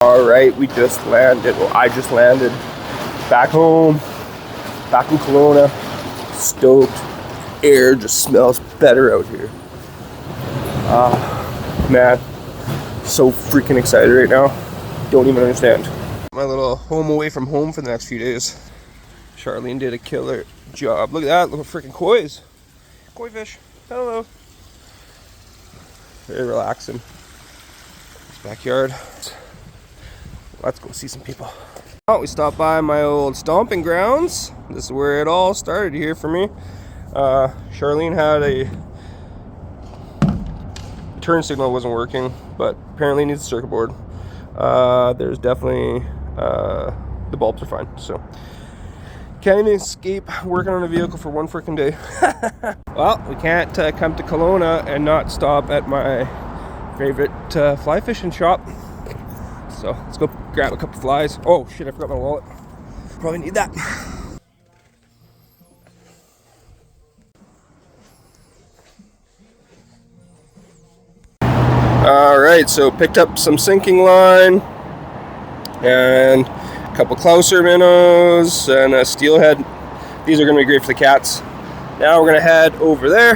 All right, we just landed. Well, I just landed back home, back in Kelowna. Stoked. Air just smells better out here. Man, so freaking excited right now. Don't even understand. My little home away from home for the next few days. Charlene did a killer job. Look at that, little freaking kois. Koi fish. Hello. Very relaxing. Backyard. Let's go see some people. Oh, we stopped by my old stomping grounds. This is where it all started here for me. Charlene had a turn signal wasn't working, but apparently needs a circuit board. There's definitely the bulbs are fine, so can't even escape working on a vehicle for one freaking day. Well, we can't come to Kelowna and not stop at my favorite fly fishing shop. So let's go grab a couple flies. Oh shit, I forgot my wallet. Probably need that. Alright, so picked up some sinking line and a couple clouser minnows and a steelhead. These are going to be great for the cats. Now we're going to head over there.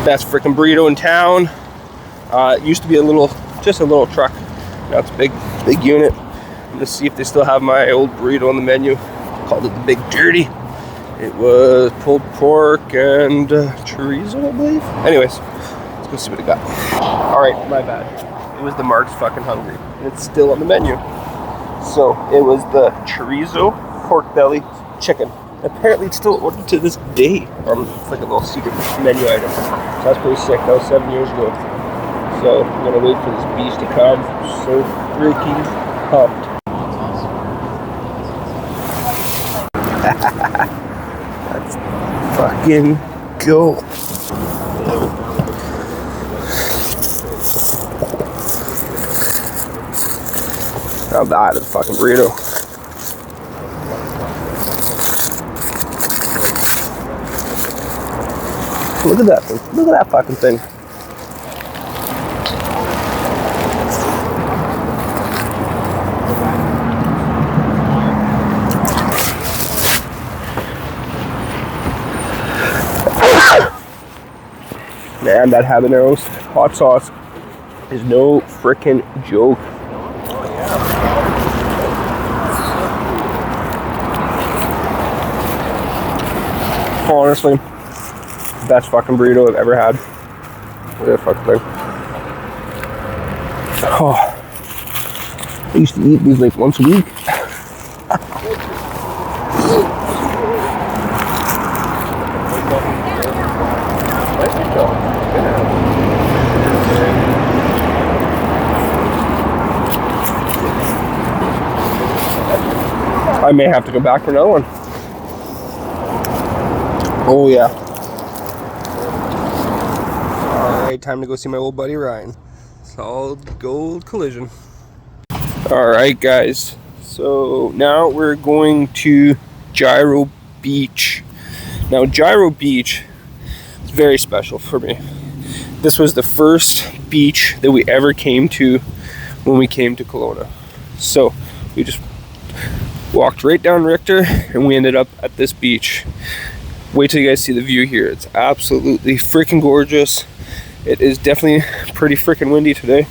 Best freaking burrito in town. It used to be just a little truck. Now it's a big unit. I'm going to see if they still have my old burrito on the menu. Called it the Big Dirty. It was pulled pork and chorizo, I believe. Anyways, let's go see what it got. Alright, my bad. It was the Mark's fucking hungry. And it's still on the menu. So it was the chorizo, pork belly, chicken. Apparently it's still ordered to this day. It's like a little secret menu item. So that's pretty sick. That was 7 years ago. So I'm gonna wait for this beast to come. So freaking pumped. Let's fucking go. How bad is a fucking burrito? Look at that thing. Look at that fucking thing. Man, that habanero hot sauce is no frickin' joke. Honestly, best fucking burrito I've ever had. Look at that fucking thing. Oh, I used to eat these like once a week. I may have to go back for another one. Oh yeah. Alright, time to go see my old buddy Ryan. Solid gold collision. Alright guys, so now we're going to Gyro Beach. Now Gyro Beach is very special for me. This was the first beach that we ever came to when we came to Kelowna. So we just walked right down Richter and we ended up at this beach. Wait till you guys see the view here. It's absolutely freaking gorgeous. It is definitely pretty freaking windy today.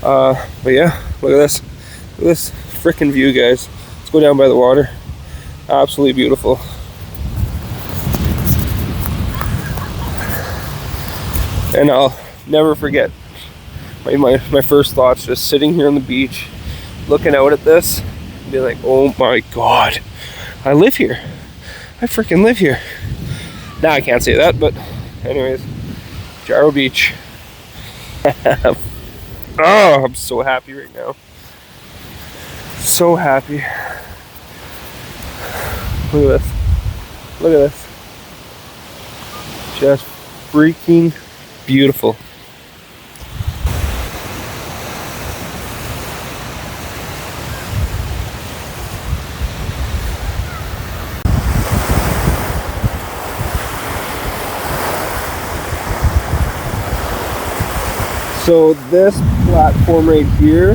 But yeah, look at this. Look at this freaking view, guys. Let's go down by the water. Absolutely beautiful. And I'll never forget my first thoughts just sitting here on the beach, looking out at this, and being like, oh my god, I live here. I freaking live here. Now I can't say that, but anyways, Gyro Beach. Oh, I'm so happy right now. So happy. Look at this. Look at this. Just freaking beautiful. So this platform right here,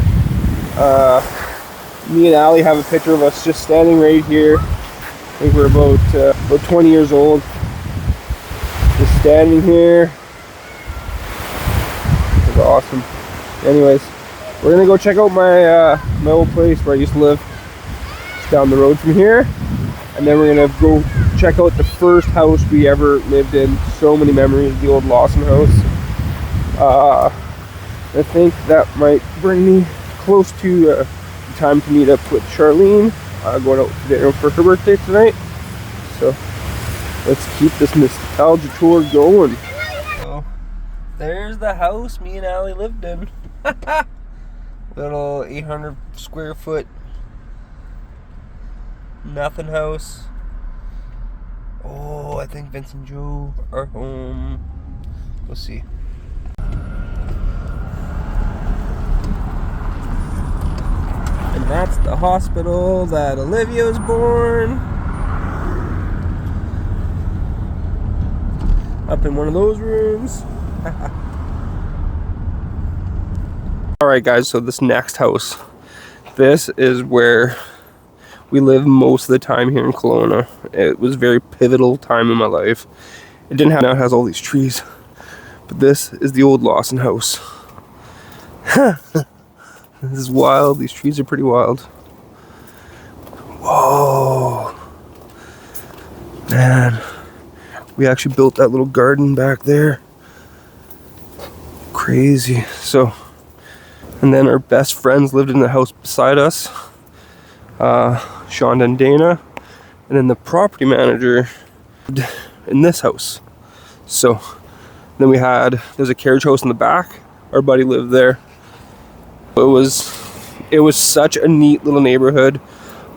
me and Allie have a picture of us just standing right here. I think we're about 20 years old. Just standing here. It was awesome. Anyways, we're gonna go check out my my old place where I used to live. It's down the road from here. And then we're gonna go check out the first house we ever lived in. So many memories, the old Lawson house. I think that might bring me close to time to meet up with Charlene. Going out to dinner for her birthday tonight. So let's keep this nostalgia tour going. So there's the house me and Allie lived in. Little 800 square foot nothing house. Oh, I think Vince and Joe are home. We'll see. And that's the hospital that Olivia was born. Up in one of those rooms. Alright guys, so this next house. This is where we live most of the time here in Kelowna. It was a very pivotal time in my life. It didn't have, now it has all these trees. But this is the old Lawson house. This is wild. These trees are pretty wild. Whoa. Man. We actually built that little garden back there. Crazy. So, and then our best friends lived in the house beside us. Sean and Dana. And then the property manager lived in this house. So, then there's a carriage house in the back. Our buddy lived there. It was such a neat little neighborhood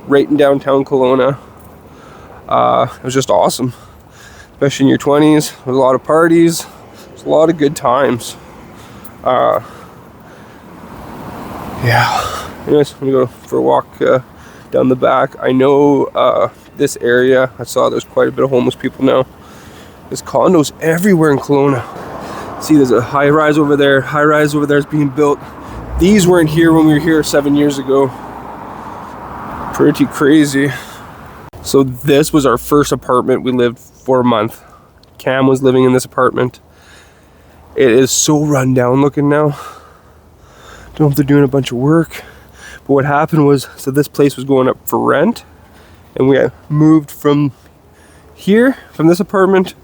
right in downtown Kelowna. It was just awesome, especially in your 20s. There was a lot of parties. There's a lot of good times. Yeah. Anyways, I'm gonna go for a walk down the back. I know this area. I saw there's quite a bit of homeless people now. There's condos everywhere in Kelowna. See, there's a high rise over there. High rise over there is being built. These weren't here when we were here 7 years ago. Pretty crazy. So this was our first apartment. We lived for a month. Cam was living in this apartment. It is so run down looking now. Don't know if they're doing a bunch of work. But what happened was, so this place was going up for rent. And we moved from here, from this apartment,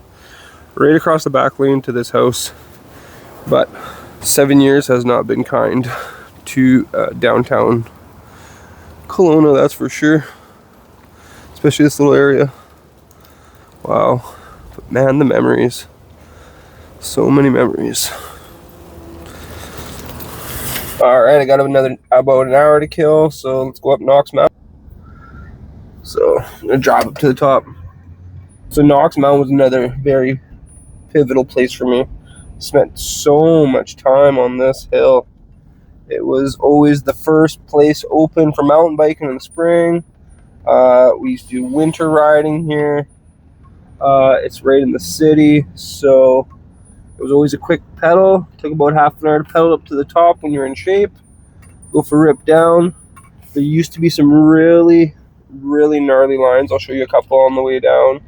right across the back lane to this house. But 7 years has not been kind to downtown Kelowna, that's for sure. Especially this little area. Wow. But man, the memories. So many memories. Alright, I got about an hour to kill, so let's go up Knox Mountain. So, I'm going to drive up to the top. So Knox Mountain was another very pivotal place for me. Spent so much time on this hill. It was always the first place open for mountain biking in the spring. We used to do winter riding here. It's right in the city, so it was always a quick pedal. Took about half an hour to pedal up to the top when you're in shape. Go for a rip down. There used to be some really, really gnarly lines. I'll show you a couple on the way down.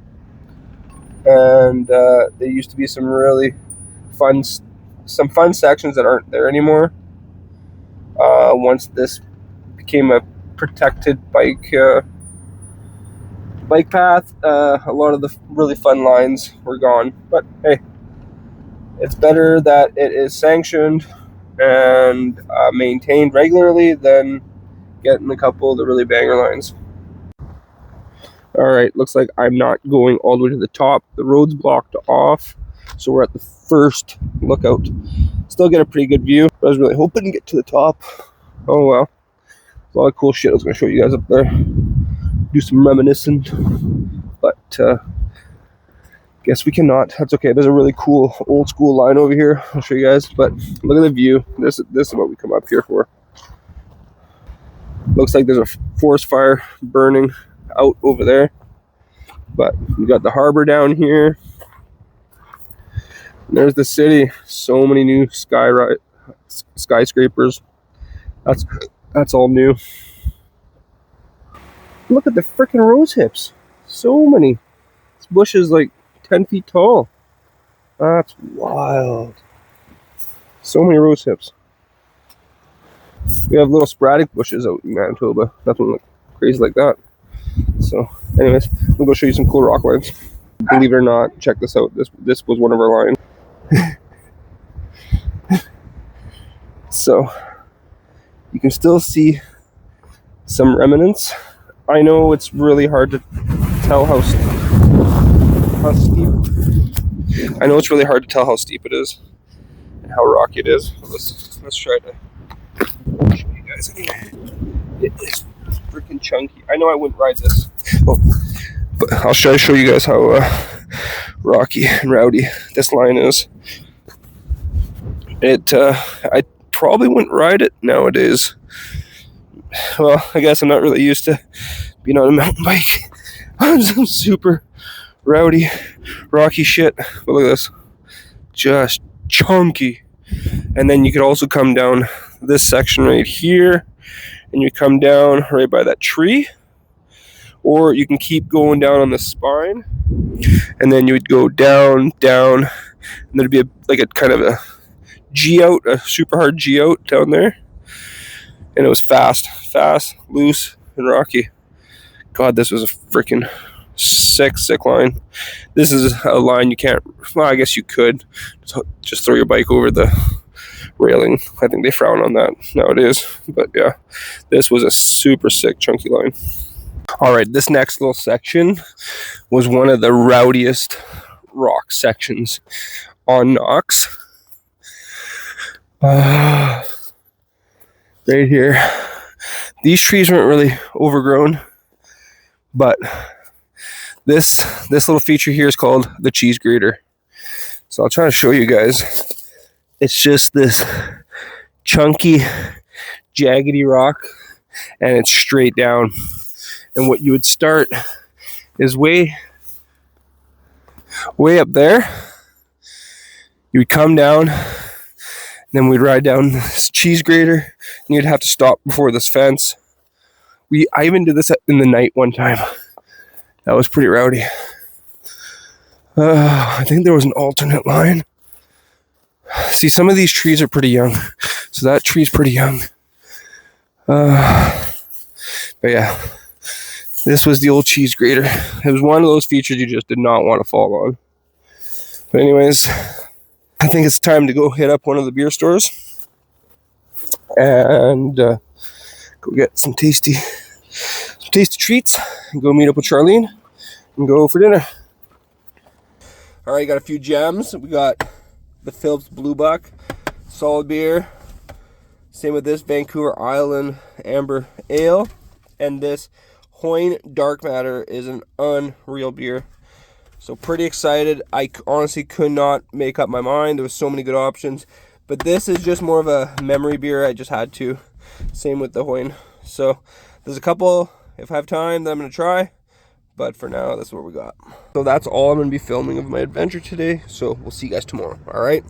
And there used to be some really fun sections that aren't there anymore. Once this became a protected bike path, a lot of the really fun lines were gone. But hey, it's better that it is sanctioned and maintained regularly than getting a couple of the really banger lines. Alright, looks like I'm not going all the way to the top. The road's blocked off, so we're at the first lookout. Still get a pretty good view. I was really hoping to get to the top. Oh well. There's a lot of cool shit I was going to show you guys up there. Do some reminiscing. But, guess we cannot. That's okay. There's a really cool old school line over here. I'll show you guys. But look at the view. This is what we come up here for. Looks like there's a forest fire burning out over there. But we got the harbor down here. And there's the city. So many new skyscrapers. That's all new. Look at the freaking rose hips. So many. This bush is like 10 feet tall. That's wild. So many rose hips. We have little sporadic bushes out in Manitoba. Nothing like crazy like that. So, anyways, we'll go show you some cool rock lines. Believe it or not, check this out. This was one of our lines. So, you can still see some remnants. I know it's really hard to tell how steep. I know it's really hard to tell how steep it is and how rocky it is. Let's try to show you guys anyway. It is freaking chunky. I know I wouldn't ride this, but I'll try to show you guys how rocky and rowdy this line is. I probably wouldn't ride it nowadays. Well, I guess I'm not really used to being on a mountain bike on some super rowdy, rocky shit. But look at this. Just chunky. And then you could also come down this section right here, and you come down right by that tree. Or you can keep going down on the spine, and then you would go down, and there'd be like a kind of a G out, a super hard G out down there. And it was fast, loose, and rocky. God, this was a freaking sick line. This is a line you can't, well, I guess you could just throw your bike over the railing. I think they frown on that nowadays. But yeah, this was a super sick, chunky line. All right, this next little section was one of the rowdiest rock sections on Knox. Right here. These trees weren't really overgrown, but this little feature here is called the cheese grater. So I'll try to show you guys. It's just this chunky, jaggedy rock, and it's straight down. And what you would start is way up there. You would come down, then we'd ride down this cheese grater, and you'd have to stop before this fence. I even did this in the night one time. That was pretty rowdy. I think there was an alternate line. See, some of these trees are pretty young. So that tree's pretty young. But yeah, this was the old cheese grater. It was one of those features you just did not want to fall on. But anyways, I think it's time to go hit up one of the beer stores and go get some tasty treats and go meet up with Charlene and go for dinner. All right, got a few gems. We got the Phillips Blue Buck, solid beer. Same with this Vancouver Island Amber Ale, and this Hoyne Dark Matter is an unreal beer. So pretty excited. I honestly could not make up my mind. There was so many good options, but this is just more of a memory beer. I just had to. Same with the Hoyne. So there's a couple, if I have time, that I'm going to try. But for now, that's what we got. So that's all I'm going to be filming of my adventure today. So we'll see you guys tomorrow. All right.